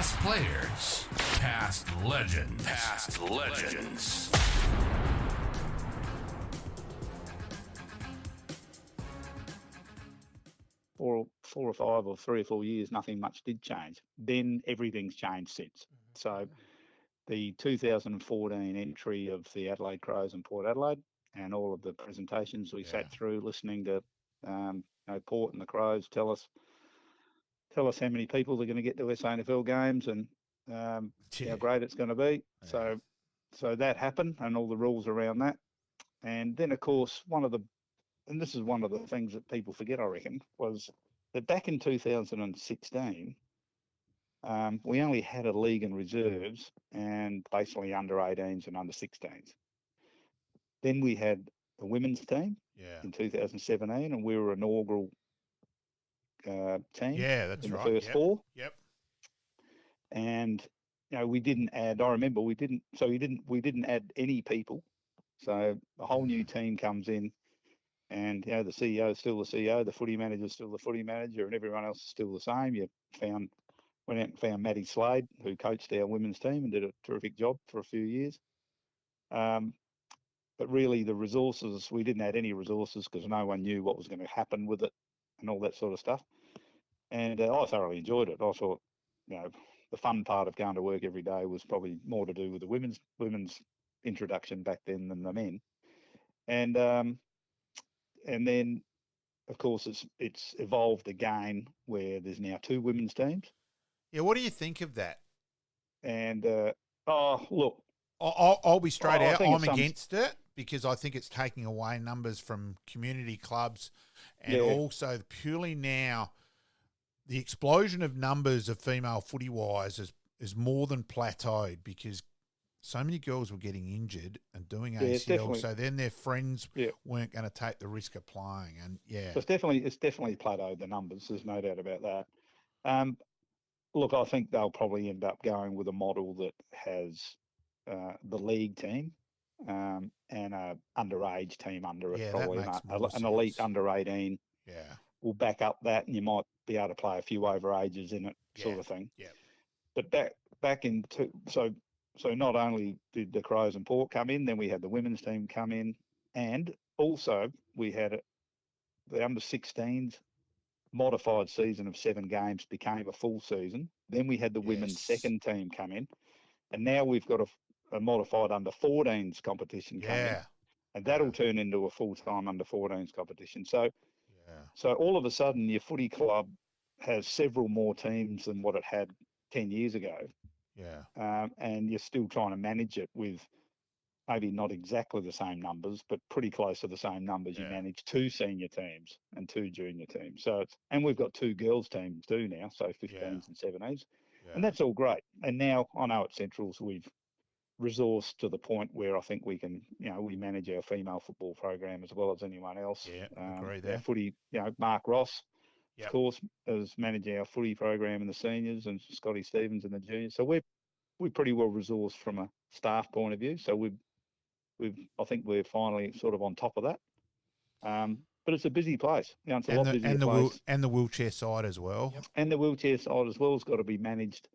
Past players, past legends, past legends. Four or five or 3 or 4 years, nothing much did change. Then everything's changed since. So the 2014 entry of the Adelaide Crows and Port Adelaide, and all of the presentations we sat through, listening to Port and the Crows tell us how many people are going to get to SANFL games and how great it's going to be. Yeah. So that happened, and all the rules around that. And then, of course, and this is one of the things that people forget, I reckon, was that back in 2016, we only had a league and reserves and basically under 18s and under 16s. Then we had the women's team in 2017, and we were inaugural team. Yeah, that's in right. The first four. Yep. And we didn't add. I remember we didn't add any people. So a whole new team comes in. And, the CEO is still the CEO, the footy manager is still the footy manager, and everyone else is still the same. Went out and found Maddie Slade, who coached our women's team and did a terrific job for a few years. But really the resources, we didn't add any resources because no one knew what was going to happen with it and all that sort of stuff. And I thoroughly enjoyed it. I thought, the fun part of going to work every day was probably more to do with the women's introduction back then than the men. And then, of course, it's evolved again where there's now 2 women's teams. Yeah, what do you think of that? And, look. I'll be straight out. I'm against it because I think it's taking away numbers from community clubs. And also purely now, the explosion of numbers of female footy-wise is more than plateaued because so many girls were getting injured and doing ACL, so then their friends weren't going to take the risk of playing. And so it's definitely plateaued the numbers. There's no doubt about that. Look, I think they'll probably end up going with a model that has the league team and a underage team under it, probably an elite under 18. Yeah, will back up that, and you might be able to play a few overages in it, sort of thing. Yeah, but back into So not only did the Crows and Port come in, then we had the women's team come in, and also we had the under-16s modified season of 7 games became a full season. Then we had the women's second team come in, and now we've got a modified under-14s competition come in, and that'll turn into a full-time under-14s competition. So all of a sudden your footy club has several more teams than what it had 10 years ago. Yeah. And you're still trying to manage it with maybe not exactly the same numbers, but pretty close to the same numbers. You manage 2 senior teams and 2 junior teams. And we've got 2 girls teams too now, so 15s and 17s. Yeah. And that's all great. And now I know at Centrals we've resourced to the point where I think we can, we manage our female football program as well as anyone else. Yeah, agree there. Our footy, Mark Ross, of course, is managing our footy program in the seniors, and Scotty Stevens in the juniors. So we're pretty well resourced from a staff point of view. So I think we're finally sort of on top of that. But it's a busy place. It's a lot busier place. And the wheelchair side as well. Yep. And the wheelchair side as well has got to be managed,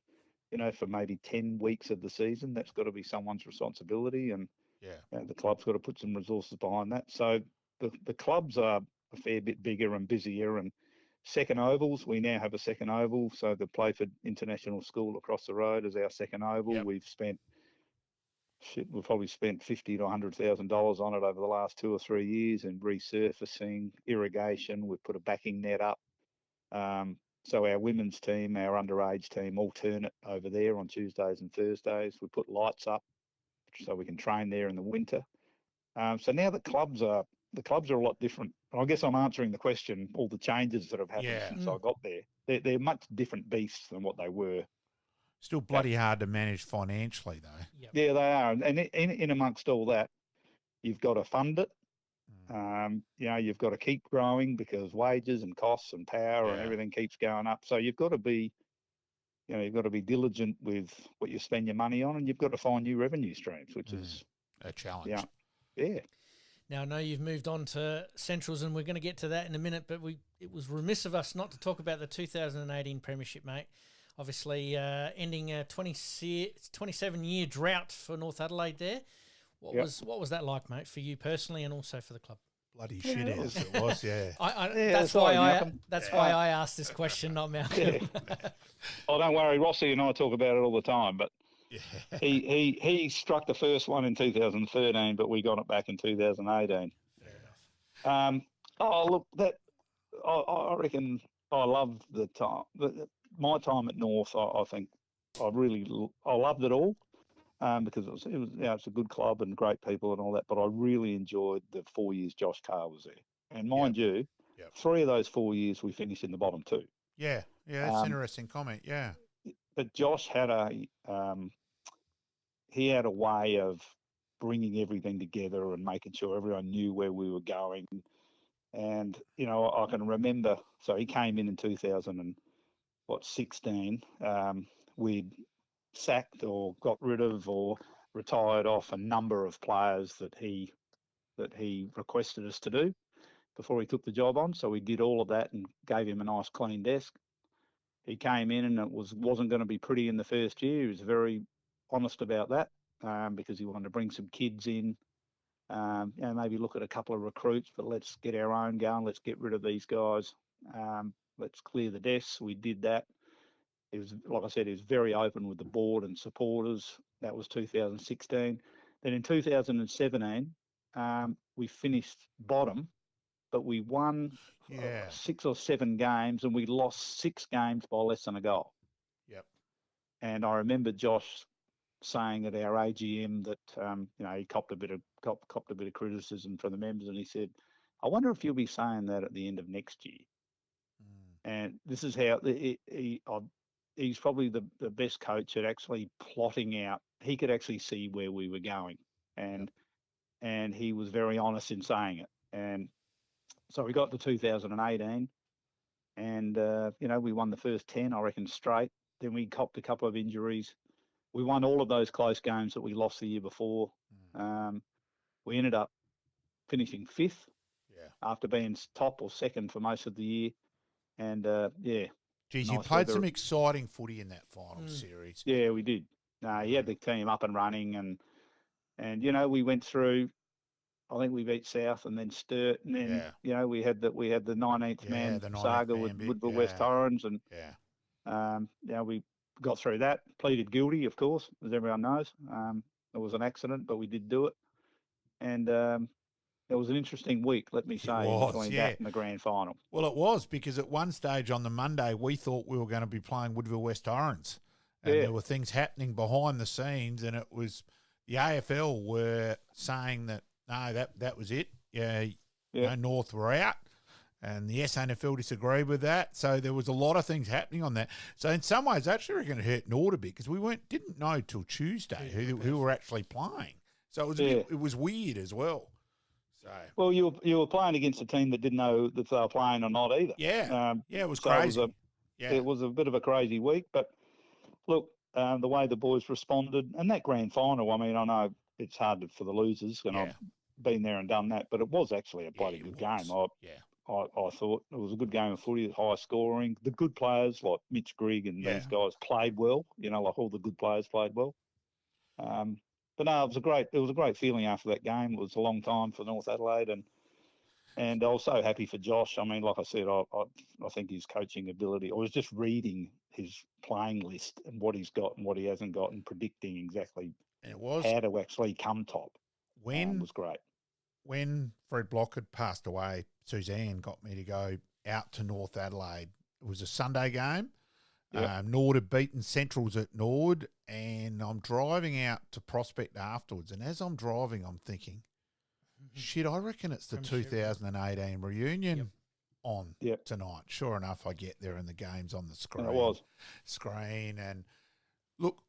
for maybe 10 weeks of the season. That's got to be someone's responsibility, and the club's got to put some resources behind that. So the clubs are a fair bit bigger and busier, and second ovals. We now have a second oval. So the Playford International School across the road is our second oval. Yep. We've probably spent $50,000 to $100,000 on it over the last 2 or 3 years in resurfacing, irrigation. We've put a backing net up. So our women's team, our underage team, alternate over there on Tuesdays and Thursdays. We put lights up so we can train there in the winter. So now the clubs are a lot different. I guess I'm answering the question, all the changes that have happened since I got there. They're much different beasts than what they were. Still bloody hard to manage financially, though. Yep. Yeah, they are. And in amongst all that, you've got to fund it. You've got to keep growing because wages and costs and power and everything keeps going up. So you've got to be diligent with what you spend your money on, and you've got to find new revenue streams, which is a challenge. Yeah. Now, I know you've moved on to Centrals, and we're going to get to that in a minute, but it was remiss of us not to talk about the 2018 Premiership, mate. obviously ending a 27-year drought for North Adelaide there. What was that like, mate, for you personally and also for the club? Bloody shit is. It was, yeah. That's why I asked this question, not Malcolm. Yeah. Oh, don't worry, Rossi and I talk about it all the time, but he struck the first one in 2013, but we got it back in 2018. Fair enough. Look, I reckon I love the time. My time at North, I think I loved it all. Because it's a good club and great people and all that, but I really enjoyed the 4 years Josh Carr was there. And mind you, 3 of those 4 years we finished in the bottom 2. Yeah, that's an interesting comment. Yeah, but Josh had he had a way of bringing everything together and making sure everyone knew where we were going. And I can remember. So he came in 2016. We'd sacked or got rid of or retired off a number of players that he requested us to do before he took the job on. So we did all of that and gave him a nice clean desk. He came in and it wasn't going to be pretty in the first year. He was very honest about that because he wanted to bring some kids in, maybe look at a couple of recruits, but let's get our own going. Let's get rid of these guys. Let's clear the desks. We did that. It was, like I said, he was very open with the board and supporters. That was 2016. Then in 2017, we finished bottom, but we won 6 or 7 games and we lost 6 games by less than a goal. Yep. And I remember Josh saying at our AGM that he copped a bit of criticism from the members, and he said, "I wonder if you'll be saying that at the end of next year." And this is how he's probably the best coach at actually plotting out. He could actually see where we were going, and he was very honest in saying it. And so we got to 2018, and we won the first 10, I reckon, straight. Then we copped a couple of injuries. We won all of those close games that we lost the year before. We ended up finishing 5th after being top or second for most of the year. And geez, you played some exciting footy in that final series. Yeah, we did. He had the team up and running, and we went through. I think we beat South and then Sturt, and then we had the 19th man saga with the West Torrens, and we got through that. Pleaded guilty, of course, as everyone knows. It was an accident, but we did do it, and it was an interesting week, let me say, between that and the grand final. Well, it was, because at one stage on the Monday, we thought we were going to be playing Woodville West Torrens. And there were things happening behind the scenes, and it was the AFL were saying that, no, that was it. North were out, and the SANFL disagreed with that. So there was a lot of things happening on that. So in some ways, actually, we're going to hurt North a bit, because we didn't know till Tuesday who were actually playing. So it was weird as well. So. Well, you were playing against a team that didn't know if they were playing or not either. It was crazy. It was a bit of a crazy week, but look, the way the boys responded, and that grand final, I mean, I know it's hard for the losers, and I've been there and done that, but it was actually a bloody good game. I thought it was a good game of footy, high scoring. The good players like Mitch Grigg and these guys played well. Like all the good players played well. But no, it was a great feeling after that game. It was a long time for North Adelaide, and I was so happy for Josh. I mean, like I said, I think his coaching ability. I was just reading his playing list and what he's got and what he hasn't got, and predicting exactly how to actually come top. Was great. When Fred Block had passed away, Suzanne got me to go out to North Adelaide. It was a Sunday game. Nord had beaten Centrals at Nord, and I'm driving out to Prospect afterwards. And as I'm driving, I'm thinking, shit, I reckon it's the 2018 reunion on tonight. Sure enough, I get there and the game's on the screen. And it was. And look,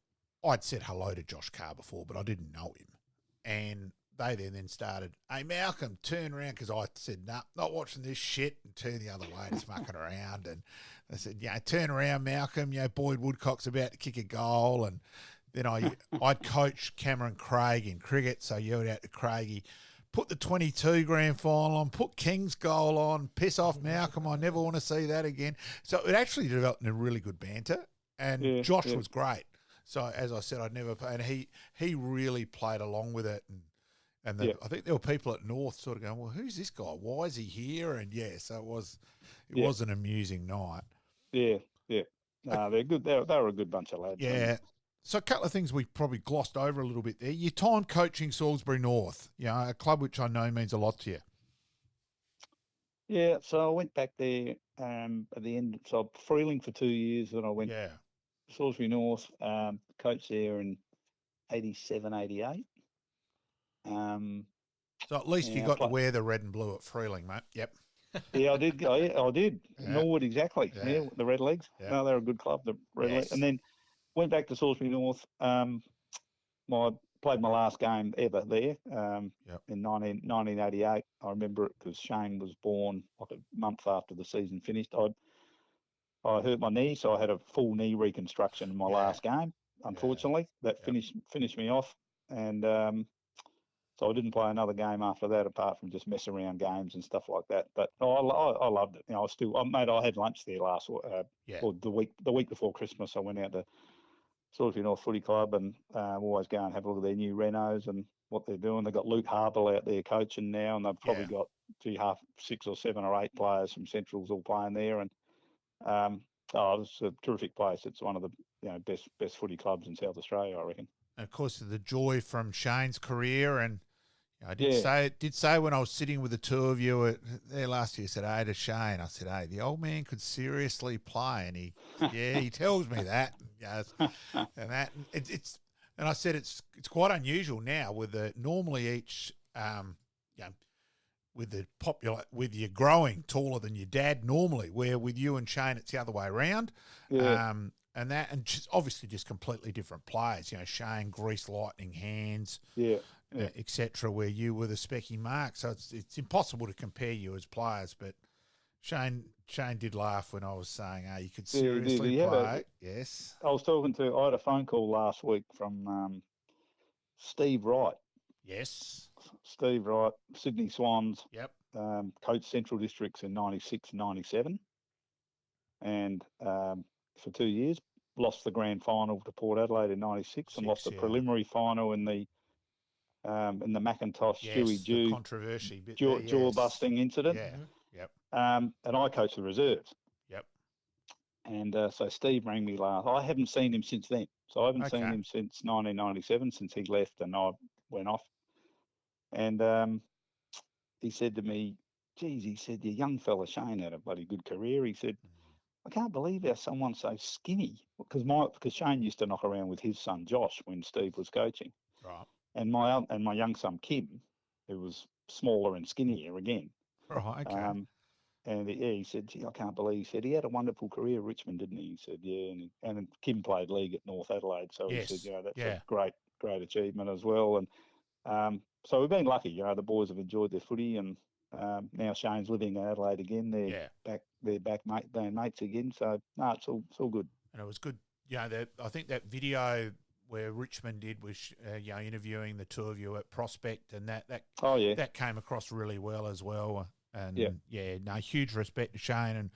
I'd said hello to Josh Carr before, but I didn't know him. And they then started, "Hey, Malcolm, turn around," because I said, "No, not watching this shit," and turn the other way, just mucking around. And they said, "Turn around, Malcolm. Boyd Woodcock's about to kick a goal." And then I'd coached Cameron Craig in cricket, so I yelled out to Craigie, "Put the 22 grand final on, put King's goal on, piss off Malcolm, I never want to see that again." So it actually developed in a really good banter. And Josh was great. So as I said, I'd never play, and he really played along with it, and I think there were people at North sort of going, well, who's this guy? Why is he here? And so it was an amusing night. Yeah. They're good. They were a good bunch of lads. Yeah. So a couple of things we probably glossed over a little bit there. Your time coaching Salisbury North, a club which I know means a lot to you. Yeah, so I went back there at the end. So Freeling for 2 years, then I went Salisbury North, coached there in 87, 88. So at least you got to wear the red and blue at Freeling, mate. Yep. Yeah, I did. I did. Yeah. Norwood, exactly. Yeah, the Red Legs. Yeah. No, they're a good club, the Red Legs. And then went back to Salisbury North. Played my last game ever there in 1988. I remember it because Shane was born like a month after the season finished. I hurt my knee, so I had a full knee reconstruction in my last game. Unfortunately, that finished me off, and so I didn't play another game after that, apart from just mess around games and stuff like that. But I loved it. I had lunch there last or the week before Christmas. I went out to Salisbury North Footy Club and always go and have a look at their new renos and what they're doing. They've got Luke Harpel out there coaching now, and they've probably got 6 or 7 or 8 players from Centrals all playing there. And it's a terrific place. It's one of the best footy clubs in South Australia, I reckon. And of course, the joy from Shane's career, and I did say when I was sitting with the two of you there last year, I said, "Hey, to Shane," I said, "Hey, the old man could seriously play," and he tells me that, and that and I said it's quite unusual now with normally each with you growing taller than your dad normally, where with you and Shane it's the other way around. And just obviously just completely different players. Shane, grease lightning hands, etc. Where you were the specky mark, so it's impossible to compare you as players. But Shane did laugh when I was saying, "Hey, you could seriously play." Yes, I had a phone call last week from Steve Wright. Yes, Steve Wright, Sydney Swans. Yep. Coached Central Districts in 96, 97, and for 2 years, lost the grand final to Port Adelaide in 96 and lost the preliminary final in the Macintosh Stewie Jew controversy bit jaw busting incident. Yeah. Yep. And I coached the reserves. Yep. And so Steve rang me last. I haven't seen him since then. So I haven't seen him since 1997, since he left and I went off. And he said to me, "Geez," he said, "your young fella Shane had a bloody good career." He said, "I can't believe how someone's so skinny," because Shane used to knock around with his son Josh when Steve was coaching, right? And my young son Kim, who was smaller and skinnier again, right? Okay. And he said, "Gee, I can't believe." He said he had a wonderful career at Richmond, didn't he? He said, "Yeah," and Kim played league at North Adelaide, so he said, "That's a great achievement as well." And so we've been lucky. The boys have enjoyed their footy, and now Shane's living in Adelaide again. They're back being mates again. So no, it's all good. And it was good. I think that video where Richmond did was interviewing the two of you at Prospect, and that came across really well as well. And huge respect to Shane, and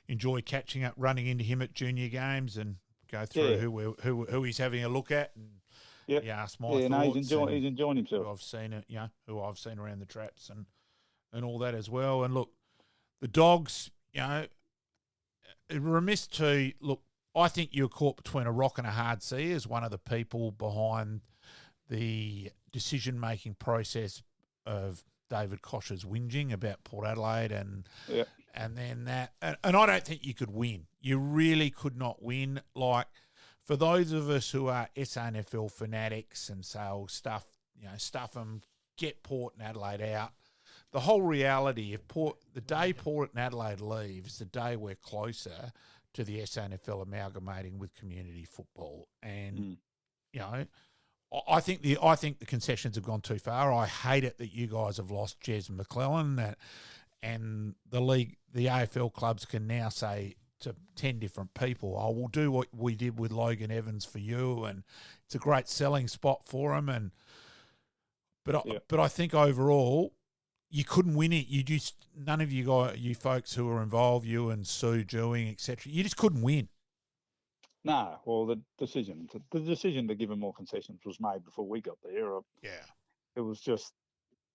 enjoy catching up, running into him at junior games, and go through who he's having a look at, and he asked my thoughts. No, he's enjoying himself. Who I've seen around the traps and all that as well. And look, the Dogs, remiss to look. I think you're caught between a rock and a hard sea as one of the people behind the decision-making process of David Kosh's whinging about Port Adelaide and then that. And I don't think you could win. You really could not win. Like, for those of us who are SANFL fanatics and say, "Oh, stuff them, get Port and Adelaide out." The whole reality of the day Port and Adelaide leave is the day we're closer to the SANFL amalgamating with community football. And I think the concessions have gone too far. I hate it that you guys have lost Jez McClellan, and the league, the AFL clubs can now say to 10 different people, "Oh, we'll do what we did with Logan Evans for you," and it's a great selling spot for them. But I think overall, you couldn't win it. None of you folks who were involved, you and Sue Dewing, etc. You just couldn't win. No, well, the decision to give them more concessions was made before we got there. Yeah. It was just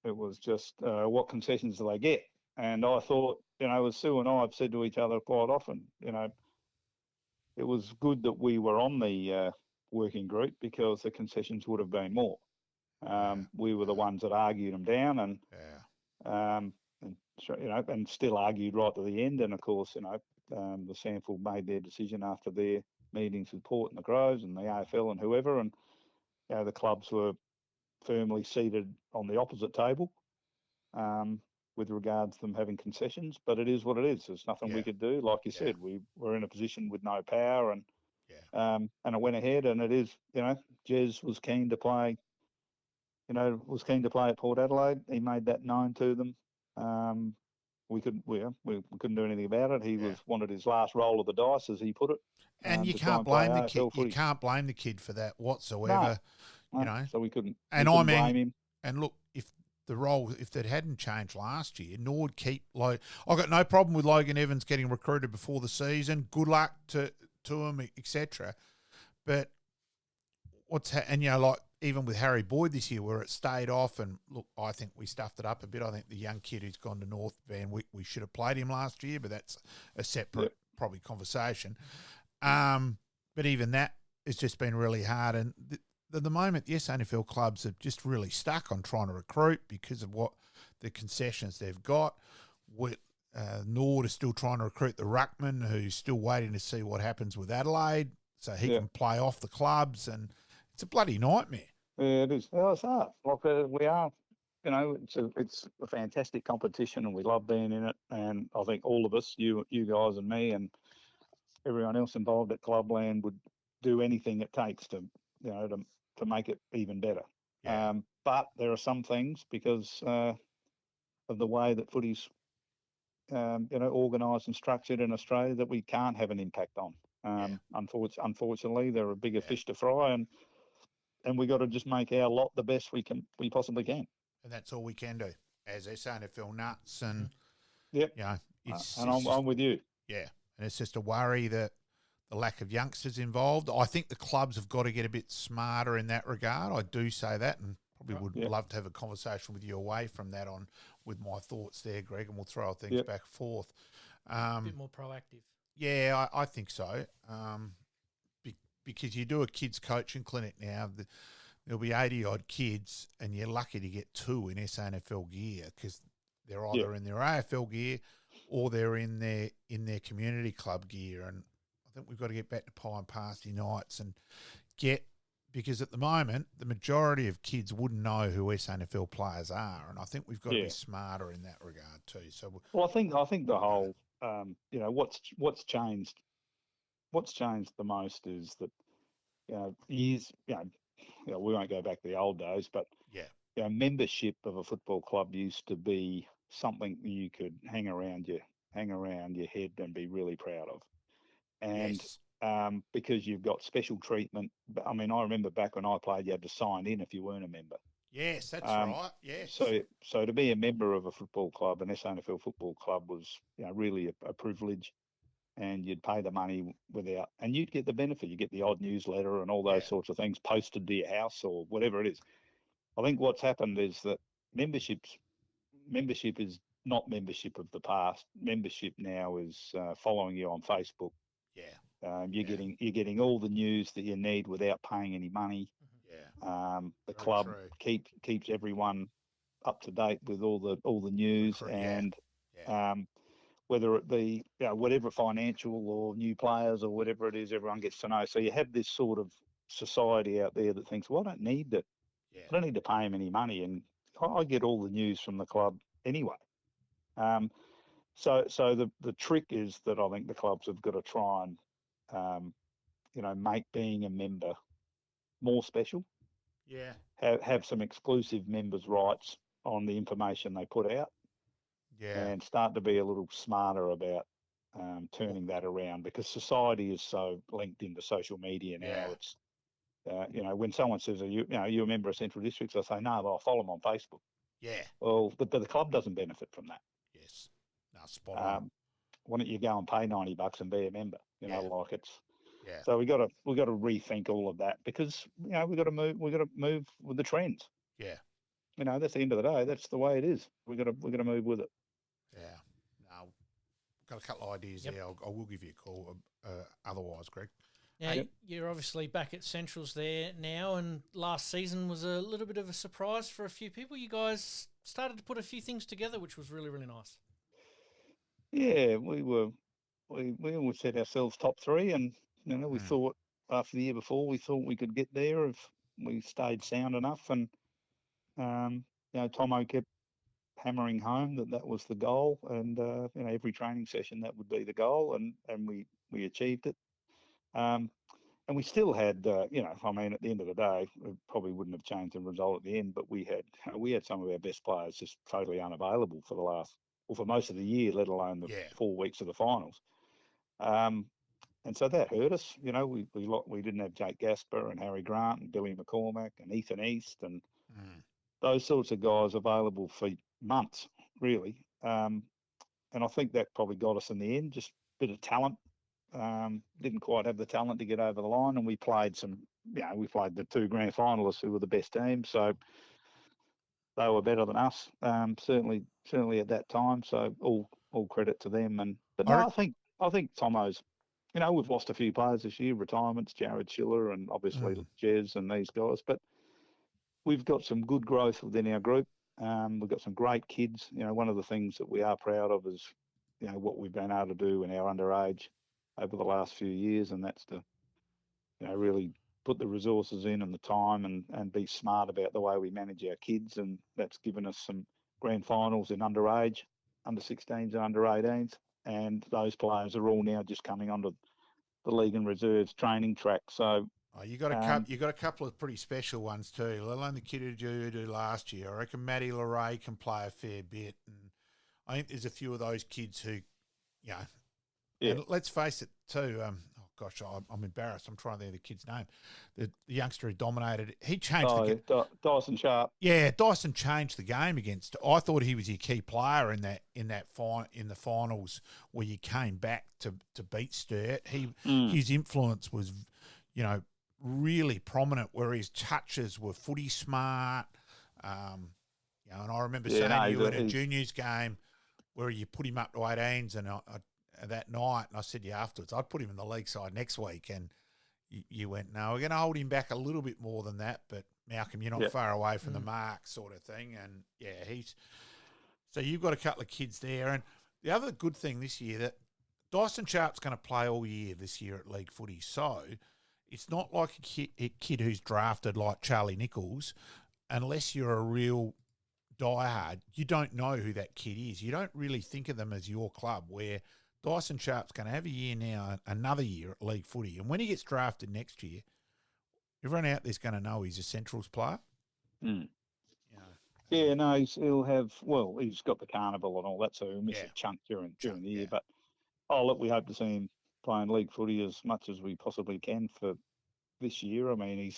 what concessions do they get? And I thought, as Sue and I have said to each other quite often, it was good that we were on the working group because the concessions would have been more. We were the ones that argued them down, and and still argued right to the end. And of course, the SANFL made their decision after their meetings with Port and the Crows and the AFL and whoever, and the clubs were firmly seated on the opposite table with regards to them having concessions. But it is what it is. There's nothing we could do. Like you said, we were in a position with no power, and and it went ahead. And it is, Jez was keen to play. At Port Adelaide. He made that known to them. We couldn't do anything about it. He wanted his last roll of the dice, as he put it. And you can't blame the kid. You can't blame the kid for that whatsoever. No, so we couldn't. And blame him. And look, if it hadn't changed last year, Nord keep I've got no problem with Logan Evans getting recruited before the season. Good luck to him, etc. But even with Harry Boyd this year, where it stayed off, and look, I think we stuffed it up a bit. I think the young kid who's gone to North Van Wyck, we should have played him last year, but that's a separate probably conversation. But even that has just been really hard. And at the moment, the SANFL clubs have just really stuck on trying to recruit because of what the concessions they've got. Nord is still trying to recruit the ruckman, who's still waiting to see what happens with Adelaide, so he can play off the clubs, and it's a bloody nightmare. Yeah, it is. Well, it's hard. We are, it's a fantastic competition, and we love being in it. And I think all of us, you guys and me, and everyone else involved at Clubland, would do anything it takes to make it even better. Yeah. But there are some things, because of the way that footy's organised and structured in Australia, that we can't have an impact on. Unfortunately, there are bigger fish to fry, and we got to just make our lot the best we possibly can. And that's all we can do as SANFL nuts. And I'm with you. Yeah, and it's just a worry that the lack of youngsters involved. I think the clubs have got to get a bit smarter in that regard. I do say that, and probably would love to have a conversation with you away from that with my thoughts there, Greg, and we'll throw things back and forth. A bit more proactive. Yeah, I think so. Because you do a kids coaching clinic now, there'll be 80-odd kids, and you're lucky to get 2 in SANFL gear, because they're either in their AFL gear or they're in their community club gear. And I think we've got to get back to pie and pasty nights and because at the moment, the majority of kids wouldn't know who SANFL players are, and I think we've got to be smarter in that regard too. So, I think the whole, what's changed the most is that, years, we won't go back to the old days, but membership of a football club used to be something you could hang around your head and be really proud of. And because you've got special treatment. I mean, I remember back when I played, you had to sign in if you weren't a member. Yes, that's right. Yes. So to be a member of a football club, an SANFL football club, was really a privilege, and you'd pay the money and you'd get the benefit. You get the odd newsletter and all those sorts of things posted to your house or whatever it is. I think what's happened is that membership is not membership of the past. Membership now is following you on Facebook. Yeah. You're getting all the news that you need without paying any money. Yeah. The club keeps everyone up to date with all the news, and whether it be whatever financial or new players or whatever it is, everyone gets to know. So you have this sort of society out there that thinks, well, I don't need to pay them any money, and I get all the news from the club anyway. So the trick is that I think the clubs have got to try and make being a member more special. Yeah. Have some exclusive members' rights on the information they put out. Yeah. And start to be a little smarter about turning that around, because society is so linked into social media now. Yeah. It's when someone says, you a member of Central Districts, I say, no, but I'll follow them on Facebook. Yeah. Well, but the club doesn't benefit from that. Yes. No, spot on. Why don't you go and pay $90 and be a member? Like it's. Yeah. So we got to rethink all of that because we got to move with the trends. Yeah. That's the end of the day. That's the way it is. We got to move with it. Yeah. No, got a couple of ideas there. I will give you a call. Otherwise, Greg. Now, you're obviously back at Centrals there now, and last season was a little bit of a surprise for a few people. You guys started to put a few things together, which was really, really nice. Yeah, we always set ourselves top 3, and we thought after the year before we thought we could get there if we stayed sound enough, and Tomo kept hammering home that was the goal, and every training session that would be the goal, and we achieved it. And we still had, at the end of the day, it probably wouldn't have changed the result at the end, but we had some of our best players just totally unavailable for most of the year, let alone the 4 weeks of the finals. And so that hurt us. We didn't have Jake Gasper and Harry Grant and Billy McCormack and Ethan East and those sorts of guys available for months, really. And I think that probably got us in the end, just a bit of talent. Didn't quite have the talent to get over the line, and we played the 2 grand finalists who were the best team, so they were better than us, certainly at that time. So all credit to them. I think Tomo's, we've lost a few players this year, retirements, Jared Schiller and obviously Jez and these guys, but we've got some good growth within our group. We've got some great kids. One of the things that we are proud of is, what we've been able to do in our underage over the last few years, and that's to, really put the resources in and the time and be smart about the way we manage our kids, and that's given us some grand finals in underage, under 16s and under 18s, and those players are all now just coming onto the league and reserves training track. So you got a couple of pretty special ones too, let alone the kid who did last year. I reckon Matty Leray can play a fair bit, and I think there's a few of those kids who, and let's face it too. I'm embarrassed. I'm trying to think of the kid's name. The youngster who dominated. He changed the game. Dyson Sharp. Yeah, Dyson changed the game against. I thought he was your key player in the finals where you came back to beat Sturt. His influence was, really prominent. Where his touches were footy smart. And I remember saying to you in a juniors game where you put him up to 18s, and that night, and I said to you afterwards, I'd put him in the league side next week, and you went, no, we're going to hold him back a little bit more than that, but Malcolm, you're not far away from the mark sort of thing, and so you've got a couple of kids there, and the other good thing this year that Dyson Sharp's going to play all year this year at league footy, so it's not like a kid who's drafted like Charlie Nichols, unless you're a real diehard, you don't know who that kid is. You don't really think of them as your club, where Dyson Sharp's going to have a year now, another year at league footy. And when he gets drafted next year, everyone out there's going to know he's a Centrals player. Yeah, no, he'll have, he's got the carnival and all that, so he'll miss a chunk during the year. But, we hope to see him playing league footy as much as we possibly can for this year. I mean,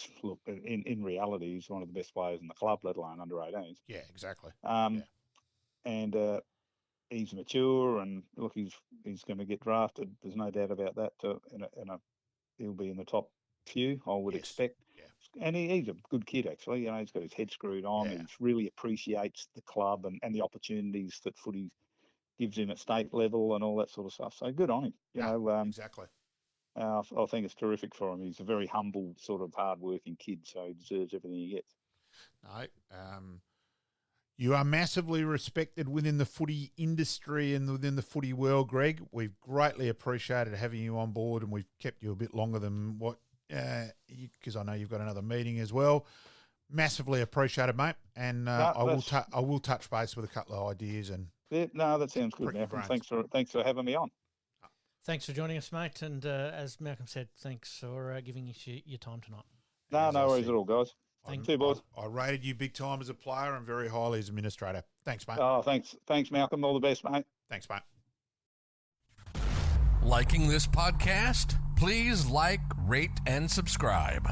in reality, he's one of the best players in the club, let alone under 18s. Yeah, exactly. And he's mature, and look, he's going to get drafted. There's no doubt about that. He'll be in the top few, I would expect. Yeah. And he's a good kid, actually. He's got his head screwed on. Yeah. He really appreciates the club and the opportunities that footy gives him at state level and all that sort of stuff. So good on him. Exactly. I think it's terrific for him. He's a very humble, sort of hard-working kid, so he deserves everything he gets. No, you are massively respected within the footy industry and within the footy world, Greg. We've greatly appreciated having you on board, and we've kept you a bit longer than what, because I know you've got another meeting as well. Massively appreciated, mate. And I will touch base with a couple of ideas. And that sounds good, Malcolm. Thanks for having me on. Thanks for joining us, mate. And as Malcolm said, thanks for giving us your time tonight. No worries at all, guys. Thank you, boys. I rated you big time as a player and very highly as administrator. Thanks, mate. Oh, thanks, Malcolm. All the best, mate. Thanks, mate. Liking this podcast? Please like, rate, and subscribe.